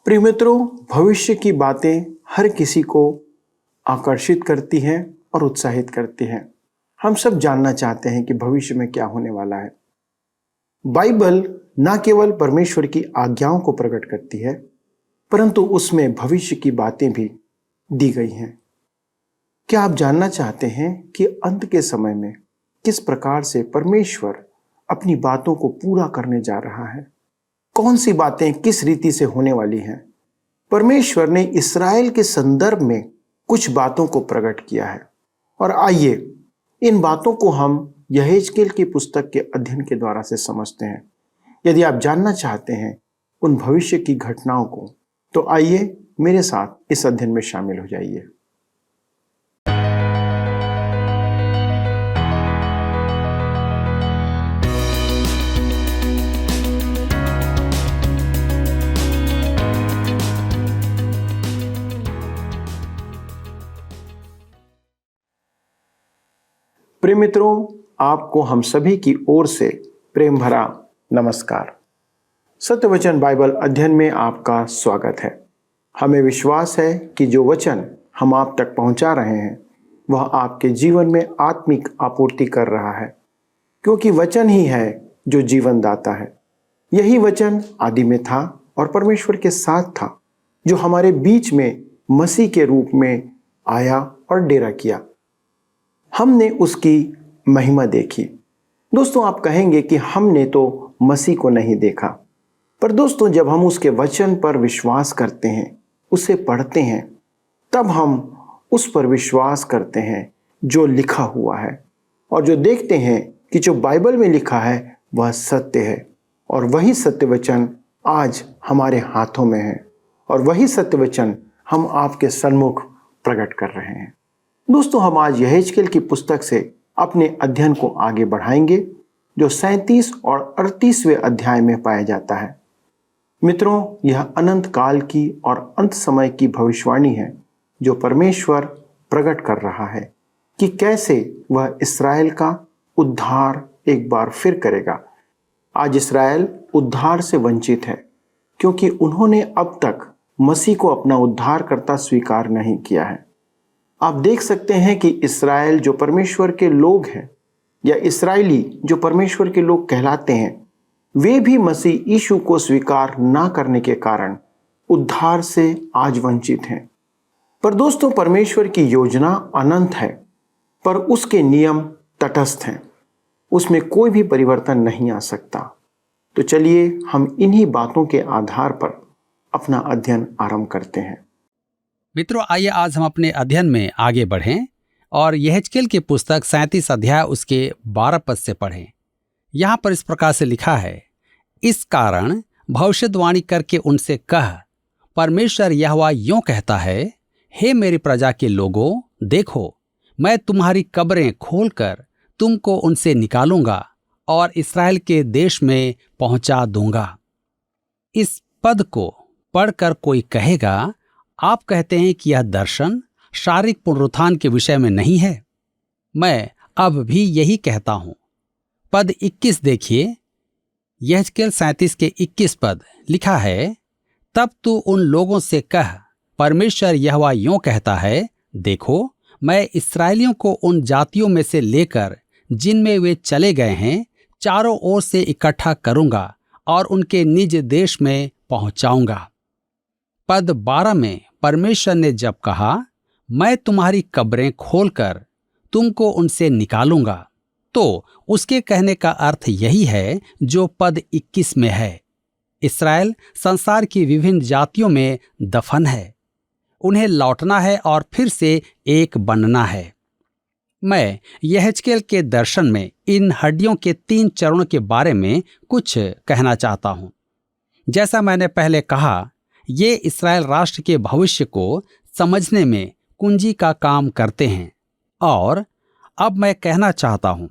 प्रिय मित्रों, भविष्य की बातें हर किसी को आकर्षित करती हैं और उत्साहित करती हैं। हम सब जानना चाहते हैं कि भविष्य में क्या होने वाला है। बाइबल न केवल परमेश्वर की आज्ञाओं को प्रकट करती है, परंतु उसमें भविष्य की बातें भी दी गई हैं। क्या आप जानना चाहते हैं कि अंत के समय में किस प्रकार से परमेश्वर अपनी बातों को पूरा करने जा रहा है? कौन सी बातें किस रीति से होने वाली हैं? परमेश्वर ने इस्राएल के संदर्भ में कुछ बातों को प्रकट किया है और आइए इन बातों को हम यहेजकेल की पुस्तक के अध्ययन के द्वारा से समझते हैं। यदि आप जानना चाहते हैं उन भविष्य की घटनाओं को, तो आइए मेरे साथ इस अध्ययन में शामिल हो जाइए। प्रिय मित्रों, आपको हम सभी की ओर से प्रेम भरा नमस्कार। सत्य वचन बाइबल अध्ययन में आपका स्वागत है। हमें विश्वास है कि जो वचन हम आप तक पहुंचा रहे हैं वह आपके जीवन में आत्मिक आपूर्ति कर रहा है, क्योंकि वचन ही है जो जीवन दाता है। यही वचन आदि में था और परमेश्वर के साथ था, जो हमारे बीच में मसीह के रूप में आया और डेरा किया। हमने उसकी महिमा देखी। दोस्तों, आप कहेंगे कि हमने तो मसीह को नहीं देखा, पर दोस्तों जब हम उसके वचन पर विश्वास करते हैं, उसे पढ़ते हैं, तब हम उस पर विश्वास करते हैं जो लिखा हुआ है और जो देखते हैं कि जो बाइबल में लिखा है वह सत्य है। और वही सत्य वचन आज हमारे हाथों में है और वही सत्य वचन हम आपके सन्मुख प्रकट कर रहे हैं। दोस्तों, हम आज यहेजकेल की पुस्तक से अपने अध्ययन को आगे बढ़ाएंगे, जो 37 और 38वें अध्याय में पाया जाता है। मित्रों, यह अनंत काल की और अंत समय की भविष्यवाणी है जो परमेश्वर प्रकट कर रहा है कि कैसे वह इस्राएल का उद्धार एक बार फिर करेगा। आज इस्राएल उद्धार से वंचित है, क्योंकि उन्होंने अब तक मसीह को अपना उद्धारकर्ता स्वीकार नहीं किया है। आप देख सकते हैं कि इस्राएल जो परमेश्वर के लोग हैं, या इस्राएली जो परमेश्वर के लोग कहलाते हैं, वे भी मसीह यीशु को स्वीकार ना करने के कारण उद्धार से आज वंचित हैं। पर दोस्तों, परमेश्वर की योजना अनंत है, पर उसके नियम तटस्थ हैं। उसमें कोई भी परिवर्तन नहीं आ सकता। तो चलिए हम इन्हीं बातों के आधार पर अपना अध्ययन आरंभ करते हैं। मित्रों, आइए आज हम अपने अध्ययन में आगे बढ़ें और यहेजकेल की पुस्तक 37 अध्याय उसके 12 पद से पढ़ें। यहाँ पर इस प्रकार से लिखा है, इस कारण भविष्यवाणी करके उनसे कह, परमेश्वर यहोवा यूं कहता है, हे मेरी प्रजा के लोगों, देखो मैं तुम्हारी कब्रें खोलकर तुमको उनसे निकालूंगा और इस्राएल के देश में पहुंचा दूंगा। इस पद को पढ़कर कोई कहेगा, आप कहते हैं कि यह दर्शन शारीरिक पुनरुत्थान के विषय में नहीं है। मैं अब भी यही कहता हूं। पद 21 देखिए, यहेजकेल 37 के 21 पद लिखा है, तब तू उन लोगों से कह, परमेश्वर यहोवा यूं कहता है, देखो मैं इस्राएलियों को उन जातियों में से लेकर जिनमें वे चले गए हैं चारों ओर से इकट्ठा करूंगा और उनके निज देश में पहुंचाऊंगा। पद 12 में परमेश्वर ने जब कहा, मैं तुम्हारी कब्रें खोलकर तुमको उनसे निकालूंगा, तो उसके कहने का अर्थ यही है जो पद 21 में है। इस्राएल संसार की विभिन्न जातियों में दफन है। उन्हें लौटना है और फिर से एक बनना है। मैं यहेजकेल के दर्शन में इन हड्डियों के 3 चरणों के बारे में कुछ कहना चाहता हूं। जैसा मैंने पहले कहा, ये इस्राएल राष्ट्र के भविष्य को समझने में कुंजी का काम करते हैं। और अब मैं कहना चाहता हूं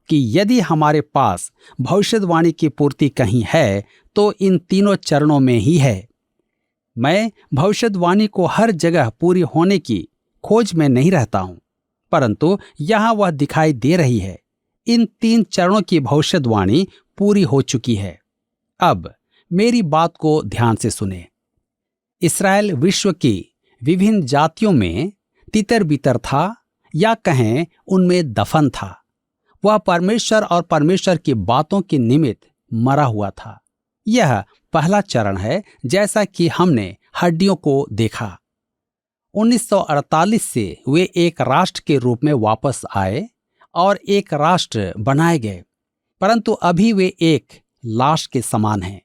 कि यदि हमारे पास भविष्यवाणी की पूर्ति कहीं है तो इन तीनों चरणों में ही है। मैं भविष्यवाणी को हर जगह पूरी होने की खोज में नहीं रहता हूं, परंतु यहां वह दिखाई दे रही है। इन 3 चरणों की भविष्यवाणी पूरी हो चुकी है। अब मेरी बात को ध्यान से सुने। इसराइल विश्व की विभिन्न जातियों में तितर बितर था, या कहें उनमें दफन था। वह परमेश्वर और परमेश्वर की बातों के निमित्त मरा हुआ था। यह पहला चरण है, जैसा कि हमने हड्डियों को देखा। 1948 से वे एक राष्ट्र के रूप में वापस आए और एक राष्ट्र बनाए गए, परंतु अभी वे एक लाश के समान हैं।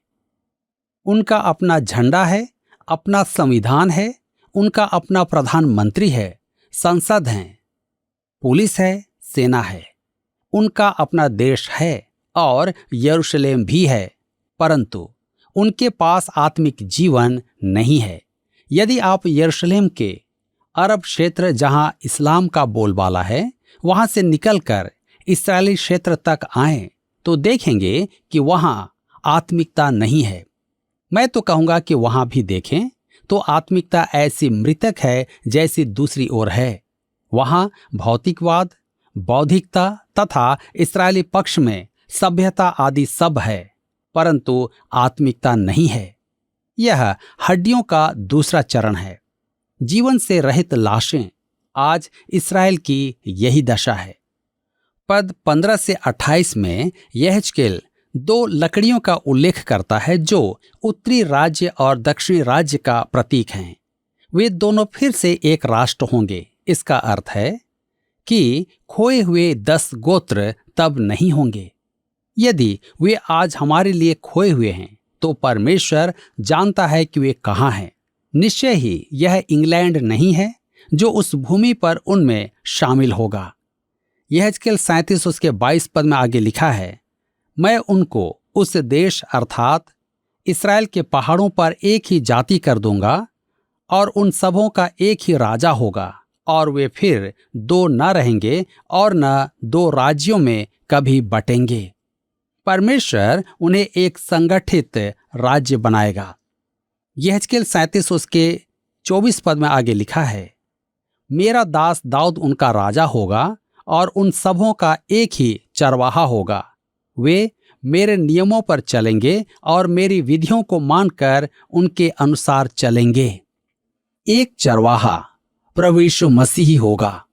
उनका अपना झंडा है, अपना संविधान है, उनका अपना प्रधानमंत्री है, संसद है, पुलिस है, सेना है। उनका अपना देश है और यरूशलेम भी है, परंतु उनके पास आत्मिक जीवन नहीं है। यदि आप यरूशलेम के अरब क्षेत्र जहां इस्लाम का बोलबाला है, वहां से निकलकर इस्राएली क्षेत्र तक आएं, तो देखेंगे कि वहां आत्मिकता नहीं है। मैं तो कहूंगा कि वहां भी देखें तो आत्मिकता ऐसी मृतक है जैसी दूसरी ओर है। वहां भौतिकवाद, बौद्धिकता तथा इस्राएली पक्ष में सभ्यता आदि सब है, परंतु आत्मिकता नहीं है। यह हड्डियों का दूसरा चरण है। जीवन से रहित लाशें। आज इस्राएल की यही दशा है। पद 15 से 28 में यहेजकेल 2 लकड़ियों का उल्लेख करता है जो उत्तरी राज्य और दक्षिणी राज्य का प्रतीक हैं। वे दोनों फिर से एक राष्ट्र होंगे। इसका अर्थ है कि खोए हुए 10 गोत्र तब नहीं होंगे। यदि वे आज हमारे लिए खोए हुए हैं, तो परमेश्वर जानता है कि वे कहाँ हैं। निश्चय ही यह इंग्लैंड नहीं है जो उस भूमि पर उनमें शामिल होगा। यहेजकेल 37 उसके 22 पद में आगे लिखा है, मैं उनको उस देश अर्थात इस्राएल के पहाड़ों पर एक ही जाति कर दूंगा और उन सबों का एक ही राजा होगा, और वे फिर 2 न रहेंगे और न 2 राज्यों में कभी बटेंगे। परमेश्वर उन्हें एक संगठित राज्य बनाएगा। यहेजकेल 37 उसके 24 पद में आगे लिखा है, मेरा दास दाऊद उनका राजा होगा और उन सबों का एक ही चरवाहा होगा। वे मेरे नियमों पर चलेंगे और मेरी विधियों को मानकर उनके अनुसार चलेंगे। एक चरवाहा प्रभु यीशु मसीह होगा।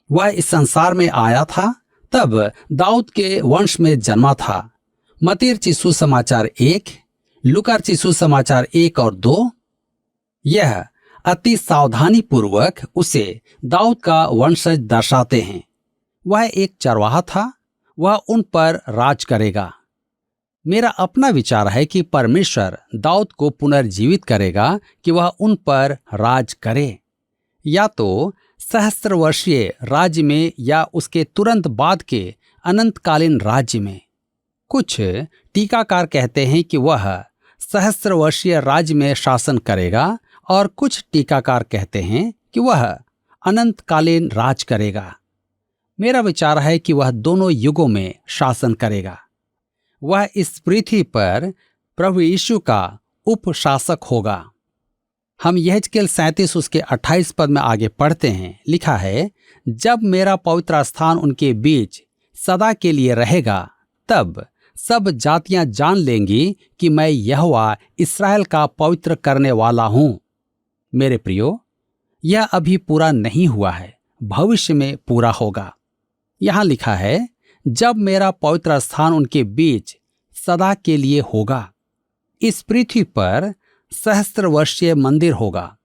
वह इस संसार में आया था, तब दाऊद के वंश में जन्मा था। मत्ती सुसमाचार 1, लूका सुसमाचार 1 और 2 यह अति सावधानी पूर्वक उसे दाऊद का वंशज दर्शाते हैं। वह एक चरवाहा था, वह उन पर राज करेगा। मेरा अपना विचार है कि परमेश्वर दाऊद को पुनर्जीवित करेगा कि वह उन पर राज करे, या तो सहस्त्र वर्षीय राज्य में या उसके तुरंत बाद के अनंतकालीन राज्य में। कुछ टीकाकार कहते हैं कि वह सहस्त्र वर्षीय राज्य में शासन करेगा, और कुछ टीकाकार कहते हैं कि वह अनंतकालीन राज करेगा। मेरा विचार है कि वह दोनों युगों में शासन करेगा। वह इस पृथ्वी पर प्रभु यीशु का उपशासक होगा। हम यहेजकेल 37 उसके 28 पद में आगे पढ़ते हैं, लिखा है, जब मेरा पवित्र स्थान उनके बीच सदा के लिए रहेगा, तब सब जातियां जान लेंगी कि मैं यहोवा इस्राएल का पवित्र करने वाला हूं। मेरे प्रियो, यह अभी पूरा नहीं हुआ है, भविष्य में पूरा होगा। यहां लिखा है, जब मेरा पवित्र स्थान उनके बीच सदा के लिए होगा। इस पृथ्वी पर सहस्त्र वर्षीय मंदिर होगा,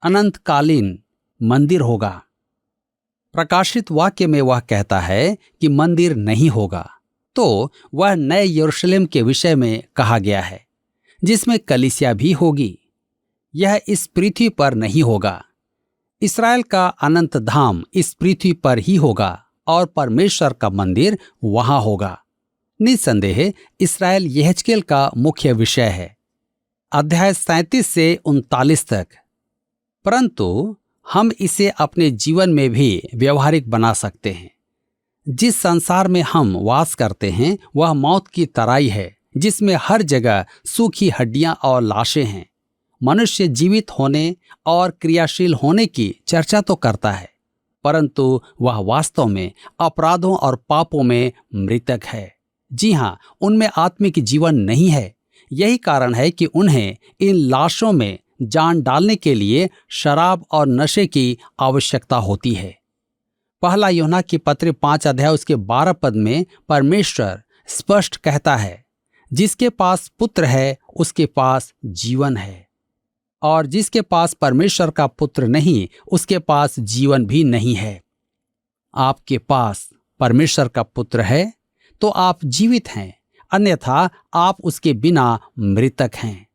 अनंतकालीन मंदिर होगा। प्रकाशित वाक्य में वह कहता है कि मंदिर नहीं होगा, तो वह नए यरूशलेम के विषय में कहा गया है, जिसमें कलीसिया भी होगी। यह इस पृथ्वी पर नहीं होगा। इस्राएल का अनंत धाम इस पृथ्वी पर ही होगा और परमेश्वर का मंदिर वहां होगा। निसंदेह इस्राएल यहेजकेल का मुख्य विषय है, अध्याय 37 से 39 तक। परंतु हम इसे अपने जीवन में भी व्यवहारिक बना सकते हैं। जिस संसार में हम वास करते हैं वह मौत की तराई है, जिसमें हर जगह सूखी हड्डियां और लाशें हैं। मनुष्य जीवित होने और क्रियाशील होने की चर्चा तो करता है, परंतु वह वास्तव में अपराधों और पापों में मृतक है। जी हाँ, उनमें आत्मिक जीवन नहीं है। यही कारण है कि उन्हें इन लाशों में जान डालने के लिए शराब और नशे की आवश्यकता होती है। पहला यूहन्ना की पत्री 5 अध्याय उसके 12 पद में परमेश्वर स्पष्ट कहता है, जिसके पास पुत्र है उसके पास जीवन है, और जिसके पास परमेश्वर का पुत्र नहीं उसके पास जीवन भी नहीं है। आपके पास परमेश्वर का पुत्र है तो आप जीवित हैं, अन्यथा आप उसके बिना मृतक हैं।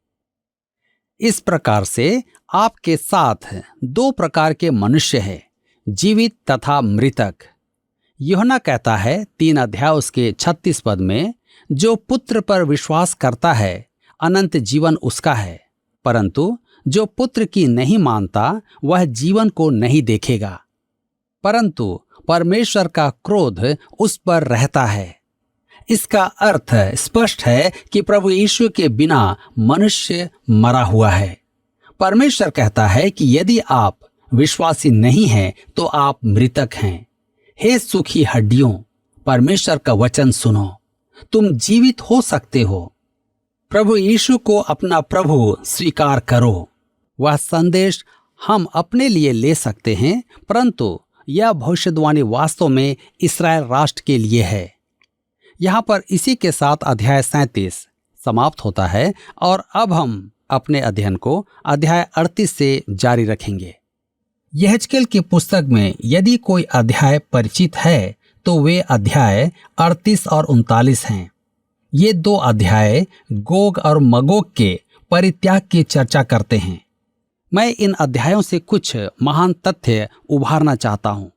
इस प्रकार से आपके साथ दो प्रकार के मनुष्य हैं, जीवित तथा मृतक। यूहन्ना कहता है 3 अध्याय उसके 36 पद में, जो पुत्र पर विश्वास करता है अनंत जीवन उसका है, परंतु जो पुत्र की नहीं मानता वह जीवन को नहीं देखेगा, परंतु परमेश्वर का क्रोध उस पर रहता है। इसका अर्थ स्पष्ट है कि प्रभु यीशु के बिना मनुष्य मरा हुआ है। परमेश्वर कहता है कि यदि आप विश्वासी नहीं हैं तो आप मृतक हैं। हे सूखी हड्डियों, परमेश्वर का वचन सुनो, तुम जीवित हो सकते हो। प्रभु यीशु को अपना प्रभु स्वीकार करो। वह संदेश हम अपने लिए ले सकते हैं, परंतु यह भविष्यवाणी वास्तव में इस्राएल राष्ट्र के लिए है। यहाँ पर इसी के साथ अध्याय 37 समाप्त होता है और अब हम अपने अध्ययन को अध्याय 38 से जारी रखेंगे। यहेजकेल की पुस्तक में यदि कोई अध्याय परिचित है तो वे अध्याय 38 और 39 हैं। ये 2 अध्याय गोग और मगोग के परित्याग की चर्चा करते हैं। मैं इन अध्यायों से कुछ महान तथ्य उभारना चाहता हूँ।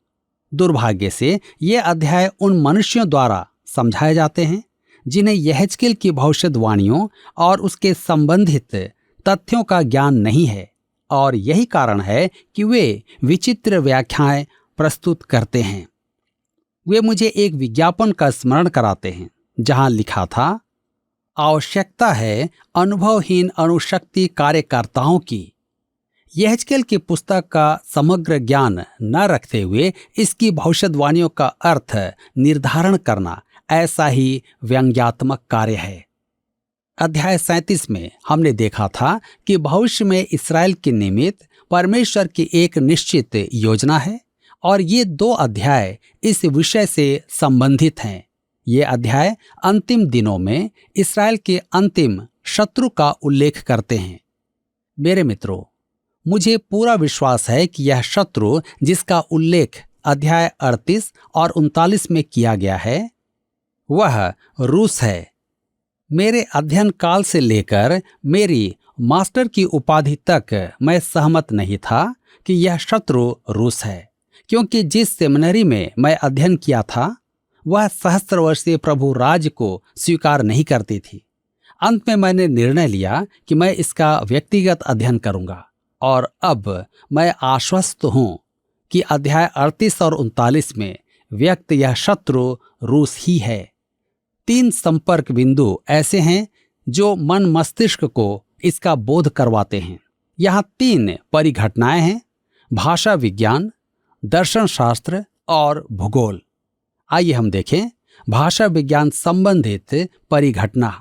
दुर्भाग्य से ये अध्याय उन मनुष्यों द्वारा समझाए जाते हैं जिन्हें यहेजकेल की भविष्यवाणियों और उसके संबंधित तथ्यों का ज्ञान नहीं है, और यही कारण है कि वे विचित्र व्याख्याएं प्रस्तुत करते हैं। वे मुझे एक विज्ञापन का स्मरण कराते हैं जहां लिखा था, आवश्यकता है अनुभवहीन अणुशक्ति कार्यकर्ताओं की। यहेजकेल की पुस्तक का समग्र ज्ञान न रखते हुए इसकी भविष्यवाणियों का अर्थ निर्धारण करना ऐसा ही व्यंग्यात्मक कार्य है। अध्याय 37 में हमने देखा था कि भविष्य में इस्राएल के निमित्त परमेश्वर की एक निश्चित योजना है, और ये 2 अध्याय इस विषय से संबंधित हैं। ये अध्याय अंतिम दिनों में इस्राएल के अंतिम शत्रु का उल्लेख करते हैं। मेरे मित्रों, मुझे पूरा विश्वास है कि यह शत्रु जिसका उल्लेख अध्याय 38 और 39 में किया गया है वह रूस है। मेरे अध्ययन काल से लेकर मेरी मास्टर की उपाधि तक मैं सहमत नहीं था कि यह शत्रु रूस है, क्योंकि जिस सेमिनरी में मैं अध्ययन किया था वह सहस्त्र वर्षीय प्रभु राज को स्वीकार नहीं करती थी। अंत में मैंने निर्णय लिया कि मैं इसका व्यक्तिगत अध्ययन करूंगा, और अब मैं आश्वस्त हूं कि अध्याय 38 और 39 में व्यक्त यह शत्रु रूस ही है। 3 संपर्क बिंदु ऐसे हैं जो मन मस्तिष्क को इसका बोध करवाते हैं। यहाँ 3 परिघटनाएं हैं, भाषा विज्ञान, दर्शन शास्त्र और भूगोल। आइए हम देखें भाषा विज्ञान संबंधित परिघटना।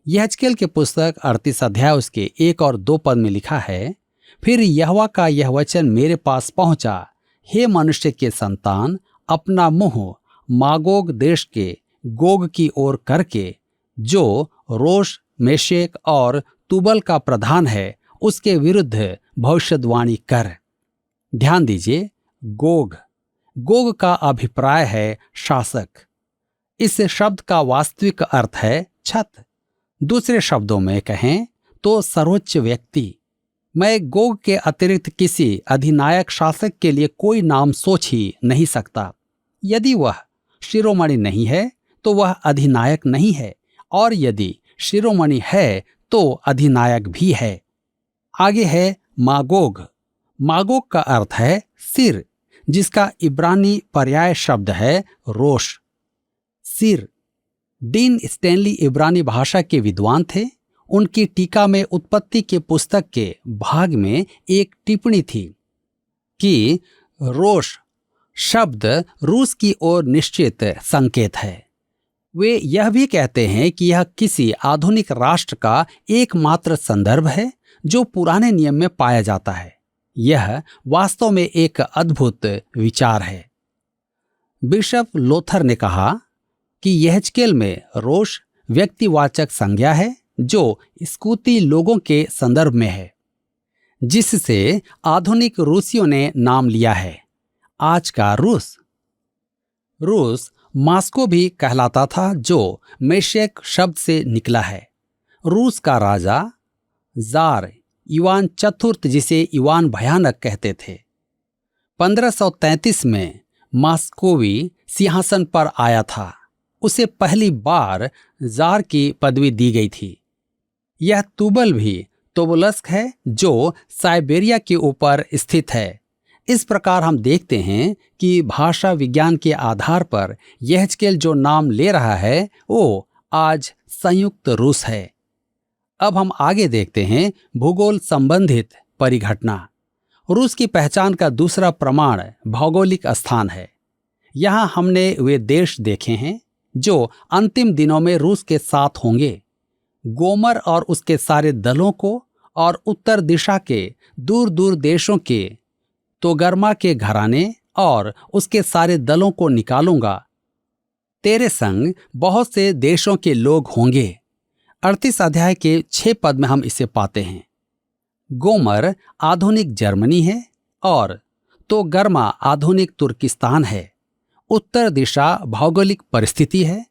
यहेजकेल की पुस्तक 38 अध्याय उसके 1 और 2 पद में लिखा है, फिर यहोवा का यह वचन मेरे पास पहुंचा, हे मनुष्य के संतान, अपना मुंह मागोग देश के गोग की ओर करके, जो रोश मेशेक और तुबल का प्रधान है, उसके विरुद्ध भविष्यवाणी कर। ध्यान दीजिए, गोग का अभिप्राय है शासक। इस शब्द का वास्तविक अर्थ है छत। दूसरे शब्दों में कहें तो सर्वोच्च व्यक्ति। मैं गोग के अतिरिक्त किसी अधिनायक शासक के लिए कोई नाम सोच ही नहीं सकता। यदि वह शिरोमणि नहीं है तो वह अधिनायक नहीं है, और यदि शिरोमणि है तो अधिनायक भी है। आगे है मागोग। मागोग का अर्थ है सिर, जिसका इब्रानी पर्याय शब्द है रोश, सिर। डीन स्टैनली इब्रानी भाषा के विद्वान थे। उनकी टीका में उत्पत्ति के पुस्तक के भाग में एक टिप्पणी थी कि रोश शब्द रूस की ओर निश्चित संकेत है। वे यह भी कहते हैं कि यह किसी आधुनिक राष्ट्र का एकमात्र संदर्भ है जो पुराने नियम में पाया जाता है। यह वास्तव में एक अद्भुत विचार है। बिशप लोथर ने कहा कि यहेजकेल में रोष व्यक्तिवाचक संज्ञा है जो स्कूती लोगों के संदर्भ में है, जिससे आधुनिक रूसियों ने नाम लिया है, आज का रूस। रूस मास्को भी कहलाता था, जो मेशेक शब्द से निकला है। रूस का राजा जार इवान चतुर्थ, जिसे इवान भयानक कहते थे, 1533 में मास्कोवी सिंहासन पर आया था। उसे पहली बार जार की पदवी दी गई थी। यह तुबल भी तोबलस्क है, जो साइबेरिया के ऊपर स्थित है। इस प्रकार हम देखते हैं कि भाषा विज्ञान के आधार पर यहेजकेल जो नाम ले रहा है वो आज संयुक्त रूस है। अब हम आगे देखते हैं भूगोल संबंधित परिघटना। रूस की पहचान का दूसरा प्रमाण भौगोलिक स्थान है। यहाँ हमने वे देश देखे हैं जो अंतिम दिनों में रूस के साथ होंगे। गोमर और उसके सारे दलों को और उत्तर दिशा के दूर दूर देशों के तोगर्मा के घराने और उसके सारे दलों को निकालूंगा। तेरे संग बहुत से देशों के लोग होंगे। 38 अध्याय के 6 पद में हम इसे पाते हैं। गोमर आधुनिक जर्मनी है और तोगर्मा आधुनिक तुर्किस्तान है। उत्तर दिशा भौगोलिक परिस्थिति है।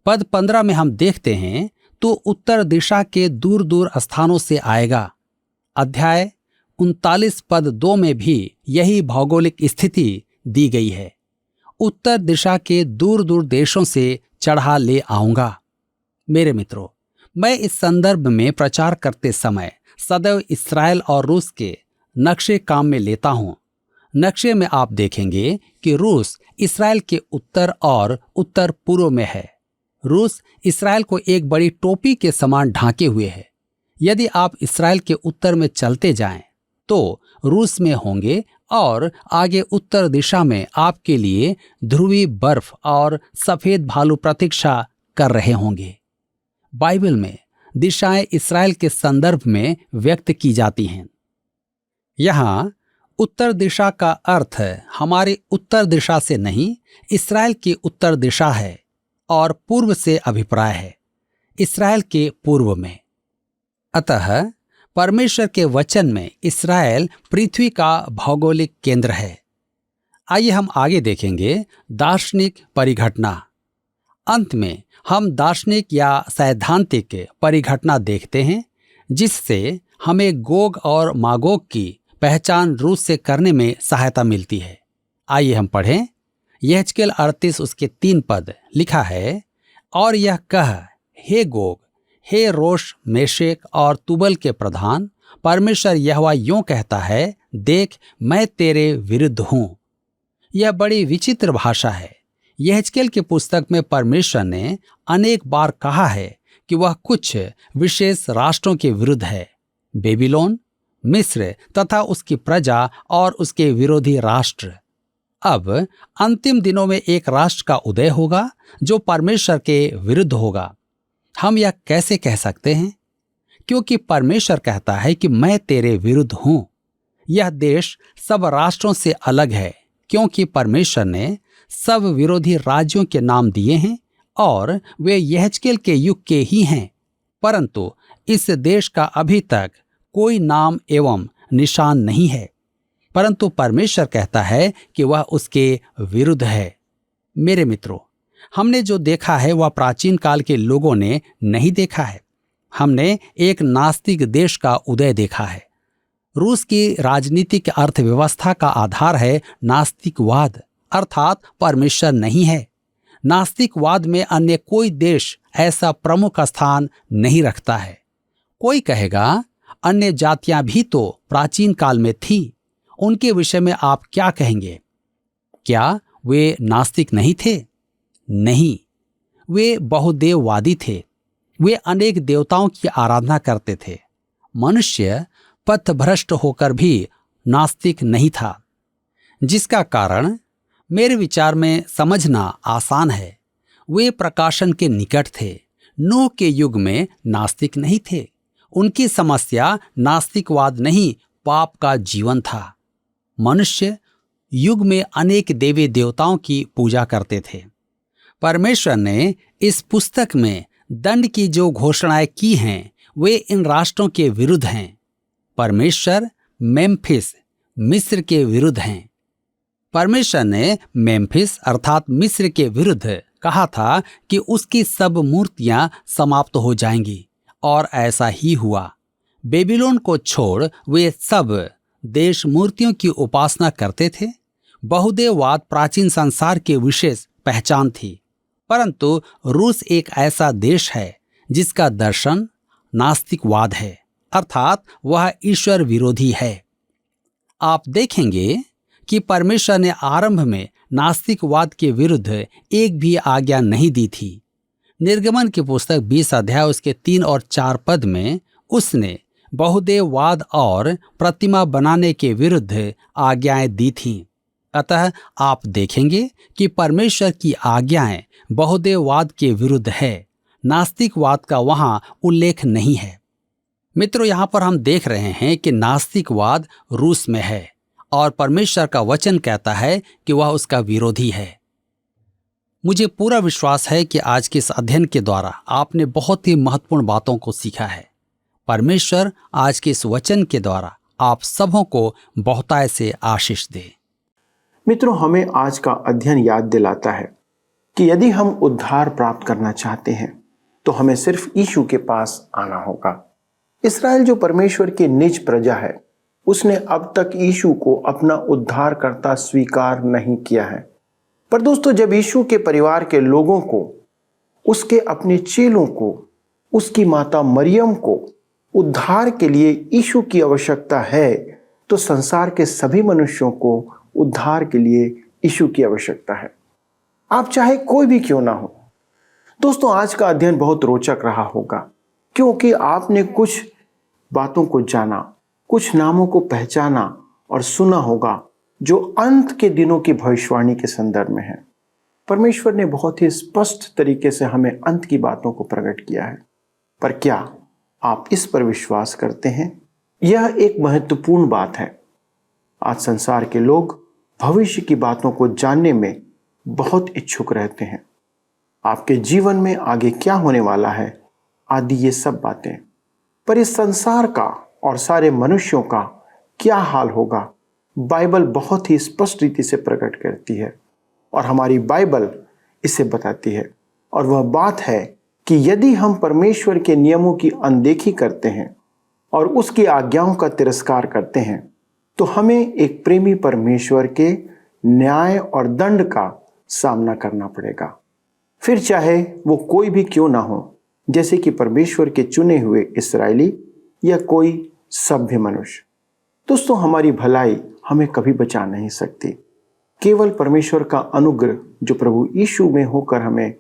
पद 15 में हम देखते हैं तो उत्तर दिशा के दूर दूर स्थानों से आएगा। अध्याय 39 पद 2 में भी यही भौगोलिक स्थिति दी गई है। उत्तर दिशा के दूर दूर देशों से चढ़ा ले आऊंगा। मेरे मित्रों, मैं इस संदर्भ में प्रचार करते समय सदैव इस्राएल और रूस के नक्शे काम में लेता हूं। नक्शे में आप देखेंगे कि रूस इस्राएल के उत्तर और उत्तर पूर्व में है। रूस इस्राएल को एक बड़ी टोपी के समान ढांके हुए है। यदि आप इस्राएल के उत्तर में चलते जाएं तो रूस में होंगे और आगे उत्तर दिशा में आपके लिए ध्रुवी बर्फ और सफेद भालू प्रतीक्षा कर रहे होंगे। बाइबल में दिशाएं इस्राएल के संदर्भ में व्यक्त की जाती हैं। यहाँ उत्तर दिशा का अर्थ हमारे उत्तर दिशा से नहीं, इस्राएल की उत्तर दिशा है और पूर्व से अभिप्राय है, इस्राएल के पूर्व में। अतः परमेश्वर के वचन में इस्राएल पृथ्वी का भौगोलिक केंद्र है। आइए हम आगे देखेंगे दार्शनिक परिघटना। अंत में हम दार्शनिक या सैद्धांतिक परिघटना देखते हैं, जिससे हमें गोग और मागोग की पहचान रूस से करने में सहायता मिलती है। आइए हम पढ़ें। यहेजकेल 38 उसके 3 पद लिखा है, और यह कह, हे गोग, हे रोश, मेशेक और तुबल के प्रधान, परमेश्वर यहोवा यूं कहता है, देख मैं तेरे विरुद्ध हूं। यह बड़ी विचित्र भाषा है। यहेजकेल की पुस्तक में परमेश्वर ने अनेक बार कहा है कि वह कुछ विशेष राष्ट्रों के विरुद्ध है, बेबीलोन, मिस्र तथा उसकी प्रजा और उसके विरोधी राष्ट्र। अब अंतिम दिनों में एक राष्ट्र का उदय होगा जो परमेश्वर के विरुद्ध होगा। हम यह कैसे कह सकते हैं? क्योंकि परमेश्वर कहता है कि मैं तेरे विरुद्ध हूं। यह देश सब राष्ट्रों से अलग है, क्योंकि परमेश्वर ने सब विरोधी राज्यों के नाम दिए हैं और वे यहेजकेल के युग के ही हैं, परंतु इस देश का अभी तक कोई नाम एवं निशान नहीं है। परंतु परमेश्वर कहता है कि वह उसके विरुद्ध है। मेरे मित्रों, हमने जो देखा है वह प्राचीन काल के लोगों ने नहीं देखा है। हमने एक नास्तिक देश का उदय देखा है। रूस की राजनीतिक अर्थव्यवस्था का आधार है नास्तिकवाद, अर्थात परमेश्वर नहीं है। नास्तिकवाद में अन्य कोई देश ऐसा प्रमुख स्थान नहीं रखता है। कोई कहेगा अन्य जातियां भी तो प्राचीन काल में थी, उनके विषय में आप क्या कहेंगे? क्या वे नास्तिक नहीं थे? नहीं, वे बहुदेववादी थे। वे अनेक देवताओं की आराधना करते थे। मनुष्य पथभ्रष्ट होकर भी नास्तिक नहीं था, जिसका कारण मेरे विचार में समझना आसान है। वे प्रकाशन के निकट थे। नूह के युग में नास्तिक नहीं थे। उनकी समस्या नास्तिकवाद नहीं, पाप का जीवन था। मनुष्य युग में अनेक देवी देवताओं की पूजा करते थे। परमेश्वर ने इस पुस्तक में दंड की जो घोषणाएं की हैं वे इन राष्ट्रों के विरुद्ध हैं। परमेश्वर मेम्फिस मिस्र के विरुद्ध हैं। परमेश्वर ने मेम्फिस अर्थात मिस्र के विरुद्ध कहा था कि उसकी सब मूर्तियां समाप्त हो जाएंगी, और ऐसा ही हुआ। बेबीलोन को छोड़ वे सब देश मूर्तियों की उपासना करते थे। बहुदेववाद प्राचीन संसार की विशेष पहचान थी, परंतु रूस एक ऐसा देश है जिसका दर्शन नास्तिकवाद है, अर्थात वह ईश्वर विरोधी है। आप देखेंगे कि परमेश्वर ने आरंभ में नास्तिकवाद के विरुद्ध एक भी आज्ञा नहीं दी थी। निर्गमन की पुस्तक 20 अध्याय उसके 3 और 4 पद में उसने बहुदेववाद और प्रतिमा बनाने के विरुद्ध आज्ञाएं दी थीं। अतः आप देखेंगे कि परमेश्वर की आज्ञाएं बहुदेववाद के विरुद्ध है, नास्तिकवाद का वहां उल्लेख नहीं है। मित्रों, यहां पर हम देख रहे हैं कि नास्तिकवाद रूस में है और परमेश्वर का वचन कहता है कि वह उसका विरोधी है। मुझे पूरा विश्वास है कि आज के इस अध्ययन के द्वारा आपने बहुत ही महत्वपूर्ण बातों को सीखा है। परमेश्वर आज के इस वचन के द्वारा आप सबों को बहुतायत से आशीष दे। मित्रों, हमें आज का अध्ययन याद दिलाता है कि यदि हम उद्धार प्राप्त करना चाहते हैं तो हमें सिर्फ यीशु के पास आना होगा। इस्राएल जो परमेश्वर की निज प्रजा है, उसने अब तक यीशु को अपना उद्धारकर्ता स्वीकार नहीं किया है। पर दोस्तों, जब यीशु के परिवार के लोगों को, उसके अपने चेलों को, उसकी माता मरियम को उद्धार के लिए यीशु की आवश्यकता है, तो संसार के सभी मनुष्यों को उद्धार के लिए यीशु की आवश्यकता है, आप चाहे कोई भी क्यों ना हो। दोस्तों, आज का अध्ययन बहुत रोचक रहा होगा, क्योंकि आपने कुछ बातों को जाना, कुछ नामों को पहचाना और सुना होगा जो अंत के दिनों की भविष्यवाणी के संदर्भ में है। परमेश्वर ने बहुत ही स्पष्ट तरीके से हमें अंत की बातों को प्रकट किया है। पर क्या आप इस पर विश्वास करते हैं? यह एक महत्वपूर्ण बात है। आज संसार के लोग भविष्य की बातों को जानने में बहुत इच्छुक रहते हैं। आपके जीवन में आगे क्या होने वाला है आदि ये सब बातें। पर इस संसार का और सारे मनुष्यों का क्या हाल होगा, बाइबल बहुत ही स्पष्ट रीति से प्रकट करती है और हमारी बाइबल इसे बताती है। और वह बात है कि यदि हम परमेश्वर के नियमों की अनदेखी करते हैं और उसकी आज्ञाओं का तिरस्कार करते हैं तो हमें एक प्रेमी परमेश्वर के न्याय और दंड का सामना करना पड़ेगा, फिर चाहे वो कोई भी क्यों ना हो, जैसे कि परमेश्वर के चुने हुए इस्राएली या कोई सभ्य मनुष्य। दोस्तों, हमारी भलाई हमें कभी बचा नहीं सकती। केवल परमेश्वर का अनुग्रह जो प्रभु यीशु में होकर हमें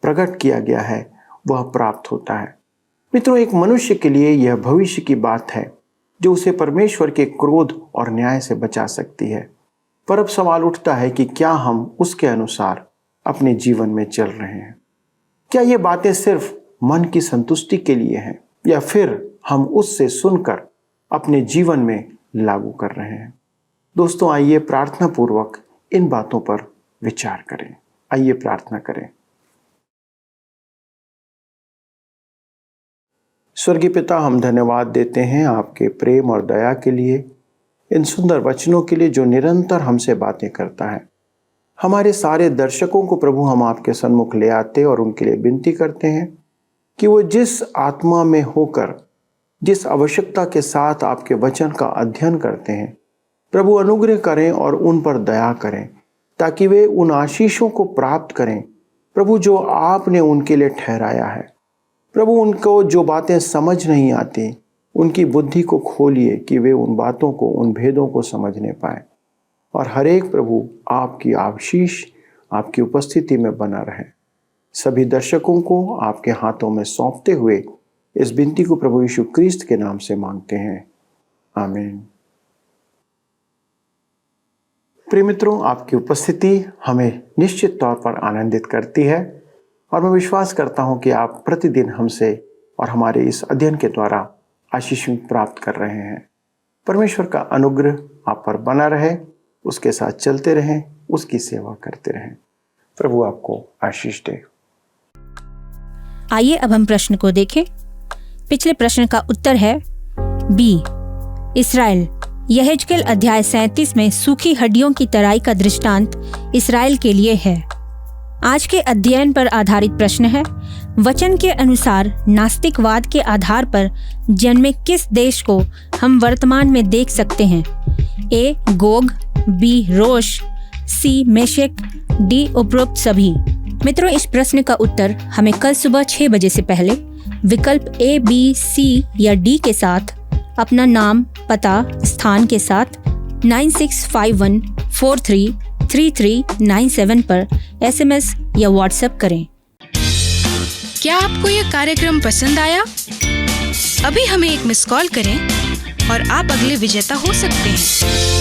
प्रकट किया गया है वह प्राप्त होता है। मित्रों, एक मनुष्य के लिए यह भविष्य की बात है जो उसे परमेश्वर के क्रोध और न्याय से बचा सकती है। पर अब सवाल उठता है कि क्या हम उसके अनुसार अपने जीवन में चल रहे हैं? क्या ये बातें सिर्फ मन की संतुष्टि के लिए हैं या फिर हम उससे सुनकर अपने जीवन में लागू कर रहे हैं? दोस्तों, आइए प्रार्थना पूर्वक इन बातों पर विचार करें। आइए प्रार्थना करें। स्वर्गीय पिता, हम धन्यवाद देते हैं आपके प्रेम और दया के लिए, इन सुंदर वचनों के लिए जो निरंतर हमसे बातें करता है। हमारे सारे दर्शकों को प्रभु हम आपके सन्मुख ले आते और उनके लिए विनती करते हैं कि वो जिस आत्मा में होकर, जिस आवश्यकता के साथ आपके वचन का अध्ययन करते हैं, प्रभु अनुग्रह करें और उन पर दया करें, ताकि वे उन आशीषों को प्राप्त करें प्रभु जो आपने उनके लिए ठहराया है। प्रभु, उनको जो बातें समझ नहीं आती उनकी बुद्धि को खोलिए कि वे उन बातों को, उन भेदों को समझने पाए। और हर एक प्रभु आपकी आशीष आपकी उपस्थिति में बना रहे। सभी दर्शकों को आपके हाथों में सौंपते हुए इस विनती को प्रभु यीशु क्रिस्त के नाम से मांगते हैं, आमीन। प्रिय मित्रों, आपकी उपस्थिति हमें निश्चित तौर पर आनंदित करती है और मैं विश्वास करता हूं कि आप प्रतिदिन हमसे और हमारे इस अध्ययन के द्वारा आशीष प्राप्त कर रहे हैं। परमेश्वर का अनुग्रह आप पर बना रहे, उसके साथ चलते रहें, उसकी सेवा करते रहें। प्रभु आपको आशीष दे। आइए अब हम प्रश्न को देखें। पिछले प्रश्न का उत्तर है बी, इस्राएल। यहेजकेल अध्याय 37 में सूखी हड्डियों की तराई का दृष्टांत इस्राएल के लिए है। आज के अध्ययन पर आधारित प्रश्न है, वचन के अनुसार नास्तिकवाद के आधार पर जन्मे किस देश को हम वर्तमान में देख सकते हैं? ए गोग, बी रोश, सी मेशेक, डी उपरोक्त सभी। मित्रों, इस प्रश्न का उत्तर हमें कल सुबह 6 बजे से पहले विकल्प ए, बी, सी या डी के साथ अपना नाम, पता, स्थान के साथ 9651433397 पर SMS या WhatsApp करें। क्या आपको यह कार्यक्रम पसंद आया? अभी हमें एक मिस कॉल करें और आप अगले विजेता हो सकते हैं।